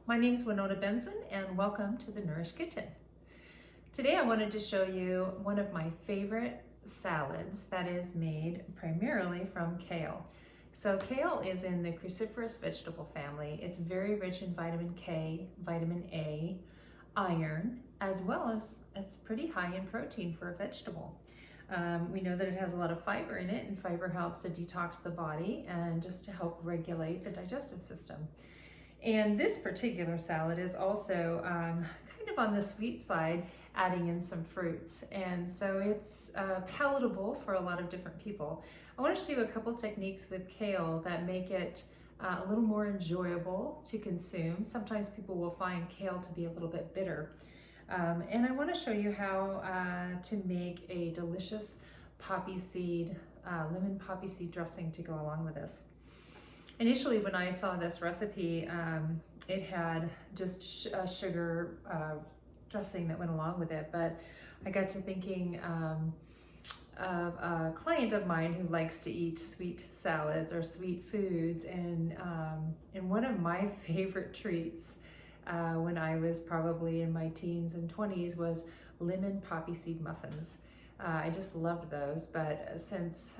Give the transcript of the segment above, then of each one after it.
My name is Winona Benson and welcome to the Nourish Kitchen. Today I wanted to show you one of my favorite salads that is made primarily from kale. So kale is in the cruciferous vegetable family. It's very rich in vitamin K, vitamin A, iron, as well as it's pretty high in protein for a vegetable. We know that it has a lot of fiber in it, and fiber helps to detox the body and just to help regulate the digestive system. And this particular salad is also kind of on the sweet side, adding in some fruits. And so it's palatable for a lot of different people. I want to show you a couple techniques with kale that make it a little more enjoyable to consume. Sometimes people will find kale to be a little bit bitter. And I want to show you how to make a delicious poppy seed, lemon poppy seed dressing to go along with this. Initially, when I saw this recipe, it had just a sugar dressing that went along with it, but I got to thinking of a client of mine who likes to eat sweet salads or sweet foods, and one of my favorite treats when I was probably in my teens and 20s was lemon poppy seed muffins. I just loved those, but since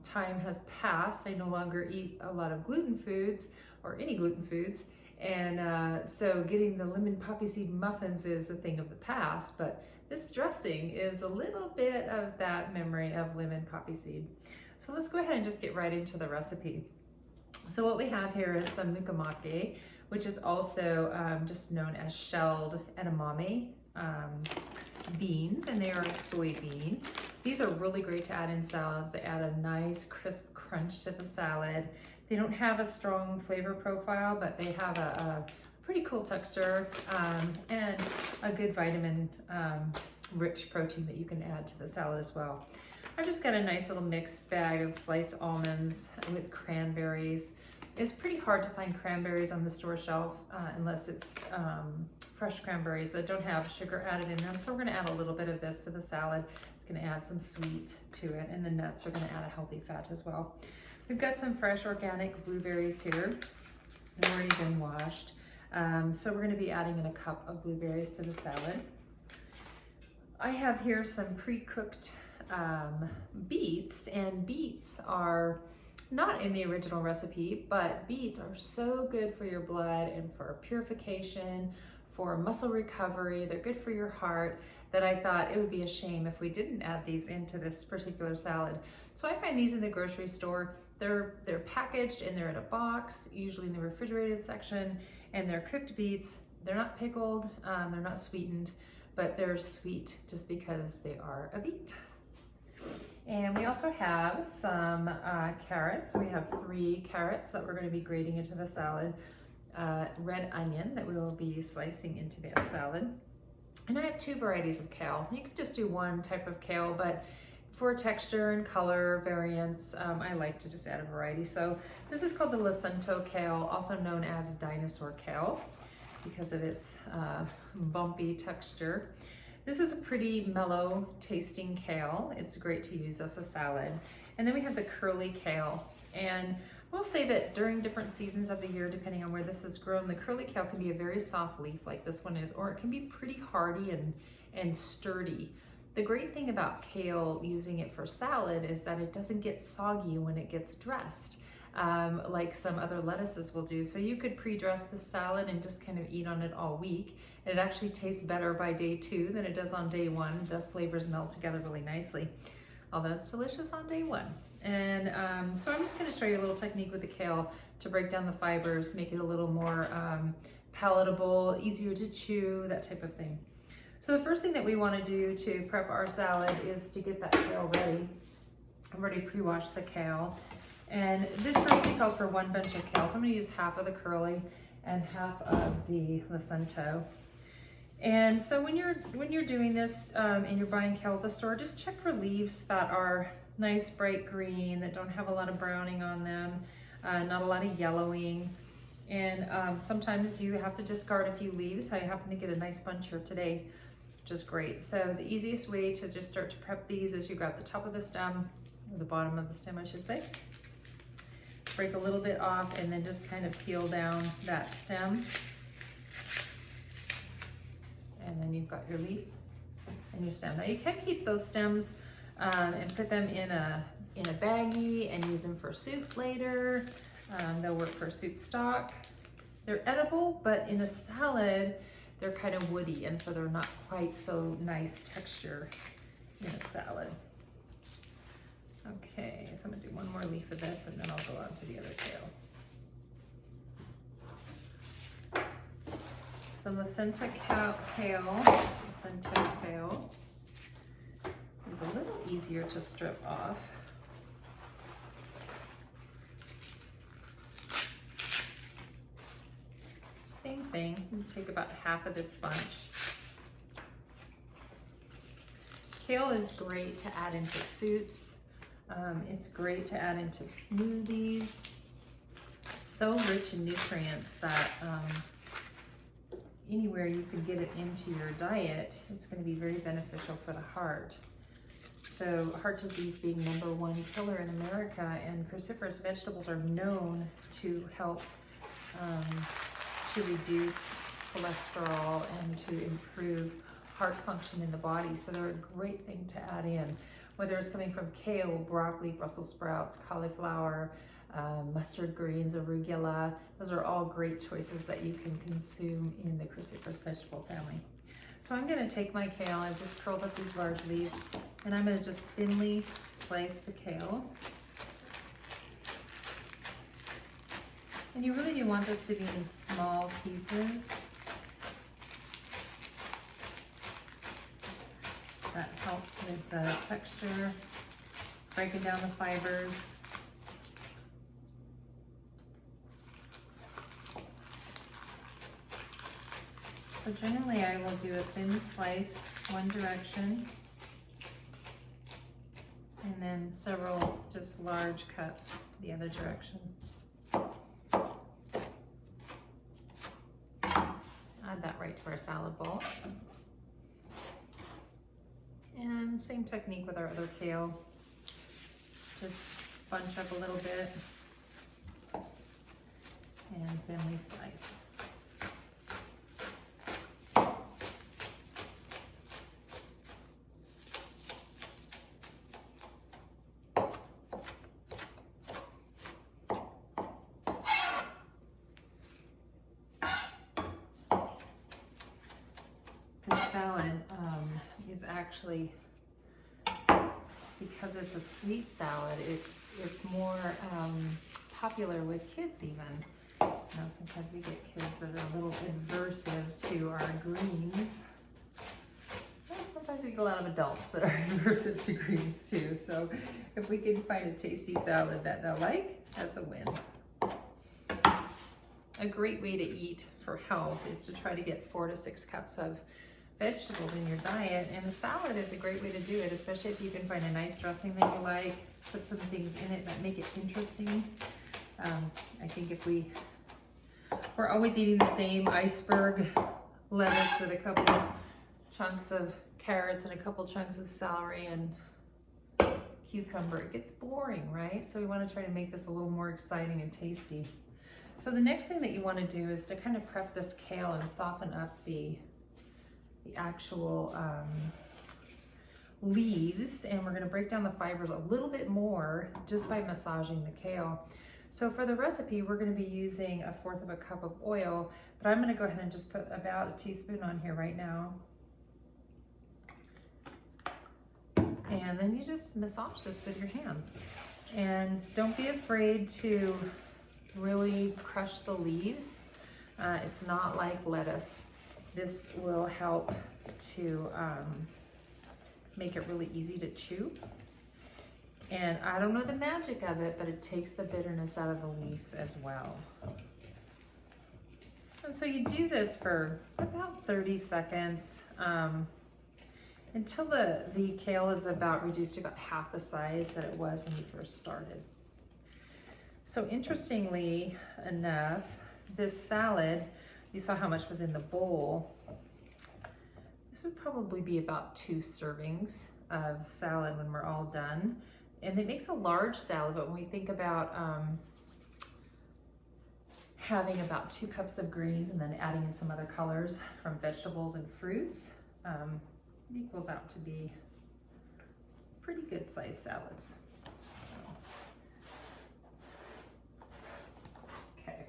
time has passed, I no longer eat a lot of gluten foods or any gluten foods, and so getting the lemon poppy seed muffins is a thing of the past, but this dressing is a little bit of that memory of lemon poppy seed. So let's go ahead and just get right into the recipe. So what we have here is some mukamake, which is also just known as shelled edamame beans, and they are a soybean. These are really great to add in salads. They add a nice crisp crunch to the salad. They don't have a strong flavor profile, but they have a pretty cool texture and a good vitamin rich protein that you can add to the salad as well. I've just got a nice little mixed bag of sliced almonds with cranberries. It's pretty hard to find cranberries on the store shelf unless it's fresh cranberries that don't have sugar added in them. So we're gonna add a little bit of this to the salad. It's gonna add some sweet to it, and the nuts are gonna add a healthy fat as well. We've got some fresh organic blueberries here. They've already been washed. So we're gonna be adding in a cup of blueberries to the salad. I have here some pre-cooked beets, and beets are not in the original recipe, but beets are so good for your blood and for purification, for muscle recovery. They're good for your heart, that I thought it would be a shame if we didn't add these into this particular salad. So I find these in the grocery store. They're packaged and they're in a box, usually in the refrigerated section, and they're cooked beets. They're not pickled, they're not sweetened, but they're sweet just because they are a beet. And we also have some carrots. So we have 3 carrots that we're going to be grating into the salad, red onion that we will be slicing into the salad. And I have 2 varieties of kale. You could just do one type of kale, but for texture and color variants, I like to just add a variety. So this is called the Lacento kale, also known as dinosaur kale because of its bumpy texture. This is a pretty mellow tasting kale. It's great to use as a salad. And then we have the curly kale. And we'll say that during different seasons of the year, depending on where this is grown, the curly kale can be a very soft leaf like this one is, or it can be pretty hardy and sturdy. The great thing about kale, using it for salad, is that it doesn't get soggy when it gets dressed, like some other lettuces will do. So you could pre-dress the salad and just kind of eat on it all week. It actually tastes better by day 2 than it does on day 1. The flavors meld together really nicely, although it's delicious on day 1. And so I'm just going to show you a little technique with the kale to break down the fibers, make it a little more palatable, easier to chew, that type of thing. So the first thing that we want to do to prep our salad is to get that kale ready. I've already pre-washed the kale. And this recipe calls for 1 bunch of kale. So I'm going to use half of the curly and half of the Lacento. And so when you're doing this and you're buying kale at the store, just check for leaves that are nice bright green, that don't have a lot of browning on them, not a lot of yellowing. And sometimes you have to discard a few leaves. I happen to get a nice bunch here today, which is great. So the easiest way to just start to prep these is you grab the top of the stem, or the bottom of the stem I should say, break a little bit off, and then just kind of peel down that stem And then you've got your leaf and your stem. Now you can keep those stems and put them in a baggie and use them for soups later. They'll work for soup stock. They're edible, but in a salad, they're kind of woody, and so they're not quite so nice texture in a salad. Okay, so I'm gonna do one more leaf of this and then I'll go on to the other kale. The placenta kale is a little easier to strip off. Same thing, you take about half of this bunch. Kale is great to add into soups. It's great to add into smoothies. It's so rich in nutrients that anywhere you can get it into your diet, it's going to be very beneficial for the heart. So heart disease being #1 killer in America, and cruciferous vegetables are known to help to reduce cholesterol and to improve heart function in the body. So they're a great thing to add in, whether it's coming from kale, broccoli, Brussels sprouts, cauliflower, mustard greens, arugula. Those are all great choices that you can consume in the cruciferous vegetable family. So I'm going to take my kale, I've just curled up these large leaves, and I'm going to just thinly slice the kale. And you really do want this to be in small pieces. That helps with the texture, breaking down the fibers. So generally I will do a thin slice one direction, and then several just large cuts the other direction. Add that right to our salad bowl. And same technique with our other kale. Just bunch up a little bit and thinly slice. This salad is actually, because it's a sweet salad, it's more popular with kids even. You know, sometimes we get kids that are a little aversive to our greens. And sometimes we get a lot of adults that are aversive to greens too. So if we can find a tasty salad that they'll like, that's a win. A great way to eat for health is to try to get 4 to 6 cups of vegetables in your diet, and a salad is a great way to do it, especially if you can find a nice dressing that you like, put some things in it that make it interesting. I think if we're always eating the same iceberg lettuce with a couple chunks of carrots and a couple chunks of celery and cucumber, it gets boring, right? So we want to try to make this a little more exciting and tasty. So the next thing that you want to do is to kind of prep this kale and soften up the actual leaves, and we're going to break down the fibers a little bit more just by massaging the kale. So for the recipe, we're going to be using 1/4 cup of oil, but I'm going to go ahead and just put about a teaspoon on here right now. And then you just massage this with your hands. And don't be afraid to really crush the leaves. It's not like lettuce. This will help to make it really easy to chew. And I don't know the magic of it, but it takes the bitterness out of the leaves as well. And so you do this for about 30 seconds until the kale is about reduced to about half the size that it was when you first started. So interestingly enough, this salad, you saw how much was in the bowl. This would probably be about 2 servings of salad when we're all done. And it makes a large salad, but when we think about having about 2 cups of greens and then adding in some other colors from vegetables and fruits, it equals out to be pretty good sized salads. Okay.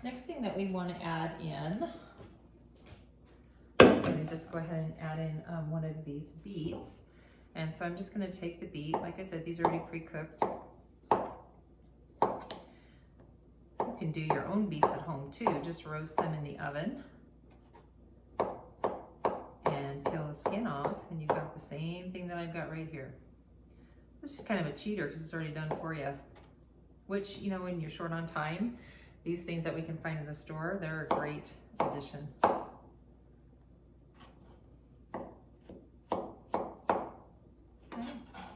Next thing that we want to add in, I'm going to just go ahead and add in one of these beets. And so I'm just going to take the beet. Like I said, these are already pre-cooked. You can do your own beets at home too. Just roast them in the oven and peel the skin off, and you've got the same thing that I've got right here. This is kind of a cheater because it's already done for you. Which, you know, when you're short on time, these things that we can find in the store, they're a great addition.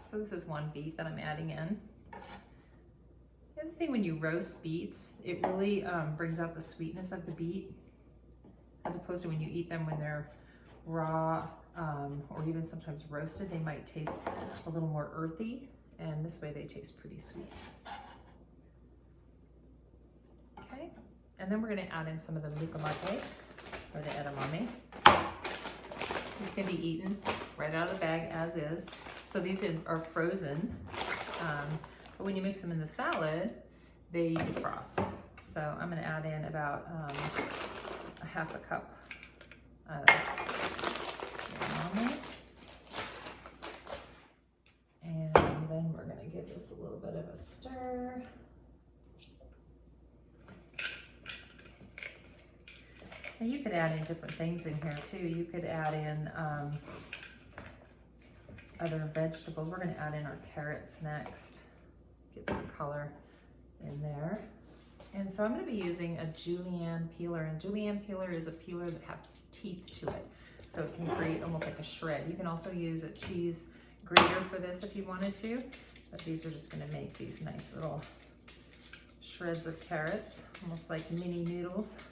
So this is one beet that I'm adding in. The other thing, when you roast beets, it really brings out the sweetness of the beet, as opposed to when you eat them when they're raw or even sometimes roasted. They might taste a little more earthy, and this way they taste pretty sweet. Okay, and then we're going to add in some of the mucomate or the edamame. These can be eaten right out of the bag as is. So these are frozen, but when you mix them in the salad, they defrost. So I'm going to add in about a half a cup of edamame. And then we're going to give this a little bit of a stir. And you could add in different things in here too. You could add in other vegetables. We're going to add in our carrots next. Get some color in there. And so I'm going to be using a julienne peeler. And julienne peeler is a peeler that has teeth to it. So it can create almost like a shred. You can also use a cheese grater for this if you wanted to. But these are just going to make these nice little shreds of carrots, almost like mini noodles.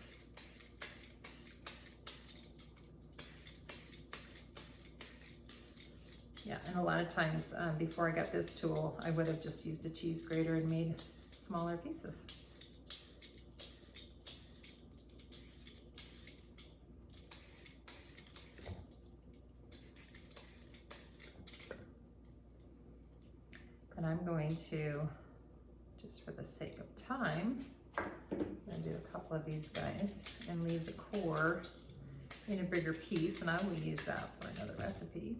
Yeah, and a lot of times before I got this tool, I would have just used a cheese grater and made smaller pieces. And I'm going to, just for the sake of time, I'm going to do a couple of these guys and leave the core in a bigger piece, and I will use that for another recipe.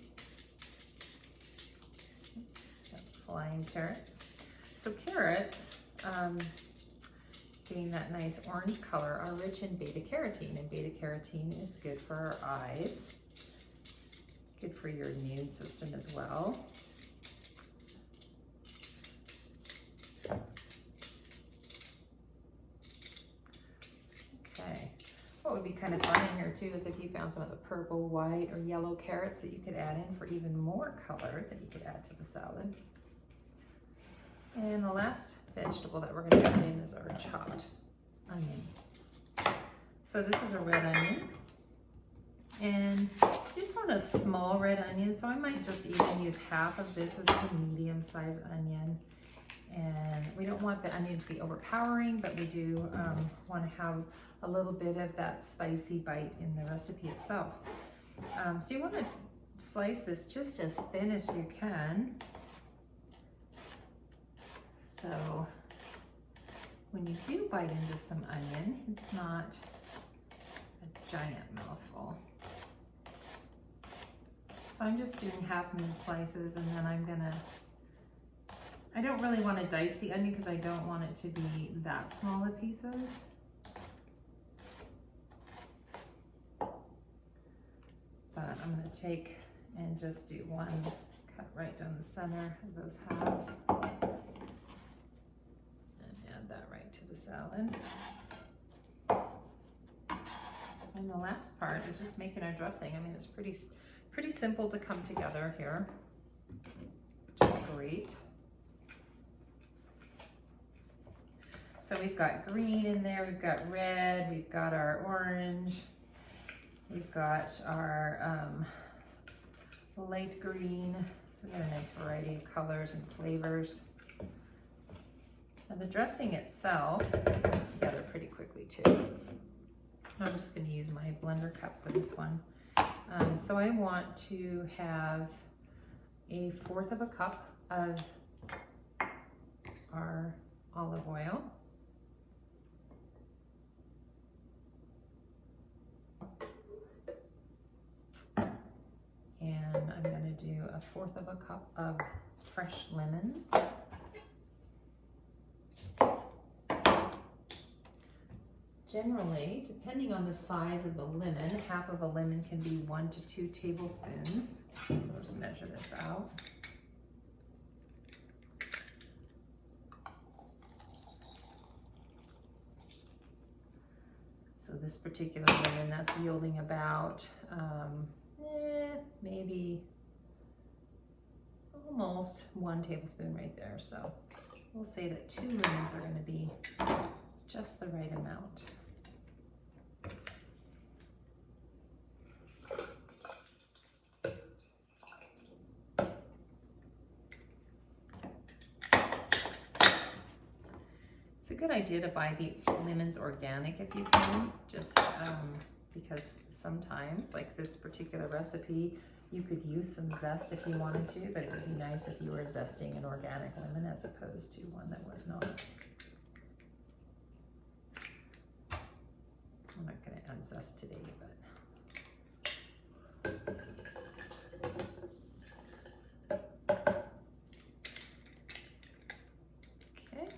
Flying carrots. So carrots, being that nice orange color, are rich in beta carotene, and beta carotene is good for our eyes, good for your immune system as well. Okay, what would be kind of fun in here too is if you found some of the purple, white, or yellow carrots that you could add in for even more color that you could add to the salad. And the last vegetable that we're going to add in is our chopped onion. So this is a red onion, and I just want a small red onion, so I might just even use half of this as a medium-sized onion. And we don't want the onion to be overpowering, but we do want to have a little bit of that spicy bite in the recipe itself. So you want to slice this just as thin as you can. So when you do bite into some onion, it's not a giant mouthful. So I'm just doing half moon slices, and then I don't really want to dice the onion because I don't want it to be that small of pieces. But I'm going to take and just do one cut right down the center of those halves. That right to the salad. And the last part is just making our dressing. I mean, it's pretty simple to come together here, which is great. So we've got green in there, we've got red, we've got our orange, we've got our light green. So we've got a nice variety of colors and flavors. Now the dressing itself comes together pretty quickly too. I'm just going to use my blender cup for this one. So I want to have 1/4 of a cup of our olive oil. And I'm going to do 1/4 of a cup of fresh lemons. Generally, depending on the size of the lemon, 1/2 of a lemon can be 1 to 2 tablespoons. So let's measure this out. So this particular lemon, that's yielding about maybe almost 1 tablespoon right there. So we'll say that 2 lemons are going to be just the right amount. It's a good idea to buy the lemons organic if you can, just because sometimes, like this particular recipe, you could use some zest if you wanted to, but it would be nice if you were zesting an organic lemon as opposed to one that was not. I'm not going to add zest today, but okay.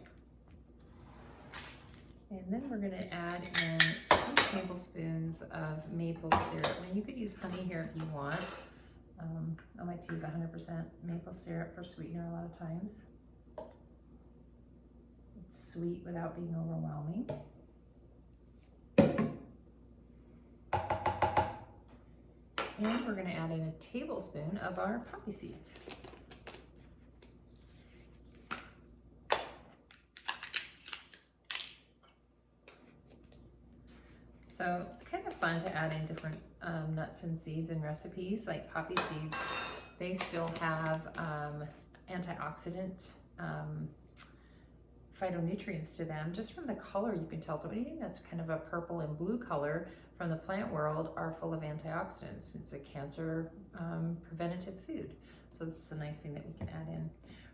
And then we're going to add in 2 tablespoons of maple syrup. And you could use honey here if you want. I like to use 100% maple syrup for sweetener a lot of times. It's sweet without being overwhelming. And we're going to add in 1 tablespoon of our poppy seeds. So it's kind of fun to add in different nuts and seeds in recipes. Like poppy seeds, they still have antioxidant phytonutrients to them. Just from the color you can tell. So anything that's kind of a purple and blue color from the plant world are full of antioxidants. It's a cancer preventative food. So this is a nice thing that we can add in.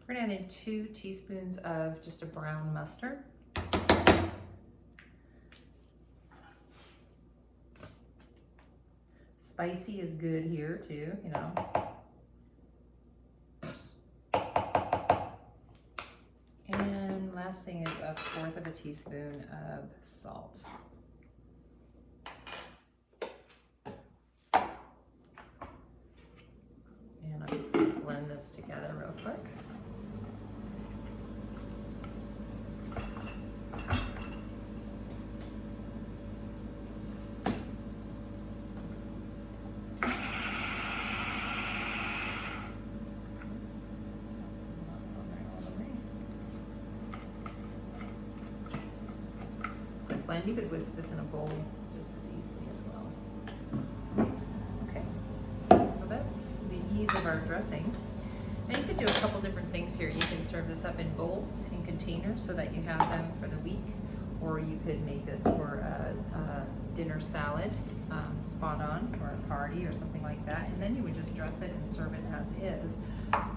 We're gonna add in 2 teaspoons of just a brown mustard. Spicy is good here too, you know. And last thing is 1/4 of a teaspoon of salt. And I'm just going to blend this together real quick. You could whisk this in a bowl just as easily as well. Okay, so that's the ease of our dressing. And you could do a couple different things here. You can serve this up in bowls, in containers, so that you have them for the week, or you could make this for a dinner salad, spot on, or a party or something like that. And then you would just dress it and serve it as is.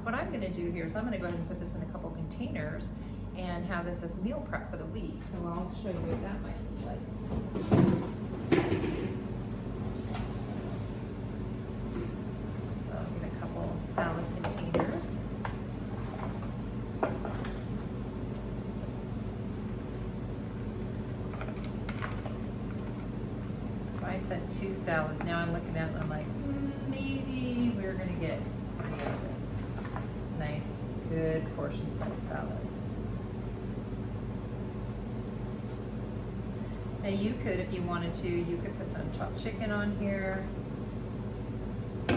What I'm going to do here is I'm going to go ahead and put this in a couple containers and have this as meal prep for the week. So I'll show you what that might look like. So I'll get a couple salad containers. So I said 2 salads. Now I'm looking at it and I'm like, maybe we're gonna get 3 of this. Nice, good portion size salads. Now you could, if you wanted to, you could put some chopped chicken on here. You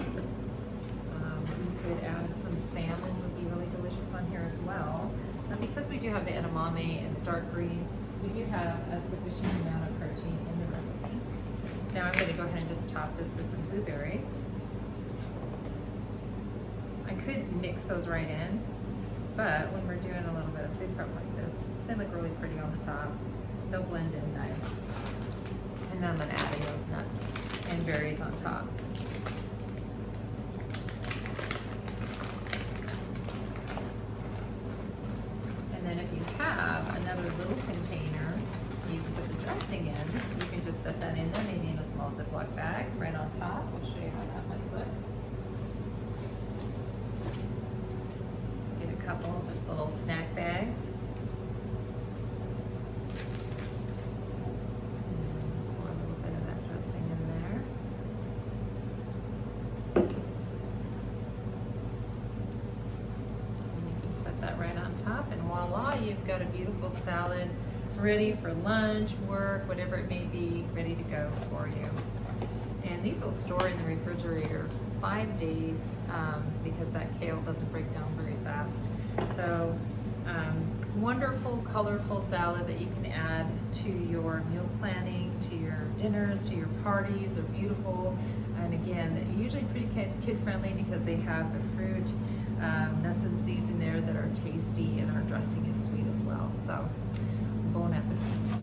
could add some salmon, would be really delicious on here as well. Now because we do have the edamame and the dark greens, we do have a sufficient amount of protein in the recipe. Now I'm going to go ahead and just top this with some blueberries. I could mix those right in, but when we're doing a little bit of food prep like radishes. They look really pretty on the top. They'll blend in nice. And then I'm gonna add in those nuts and berries on top. And then if you have another little container you can put the dressing in, you can just set that in there, maybe in a small Ziploc bag right on top. I'll show you how that might look. Get a couple just little snack bags. Pour a little bit of that dressing in there. And you can set that right on top, and voila, you've got a beautiful salad ready for lunch, work, whatever it may be, ready to go for you. And these will store in the refrigerator 5 days because that kale doesn't break down very fast. So wonderful, colorful salad that you can add to your meal planning, to your dinners, to your parties. They're beautiful. And again, usually pretty kid-friendly because they have the fruit, nuts and seeds in there that are tasty, and our dressing is sweet as well. So bon appetit.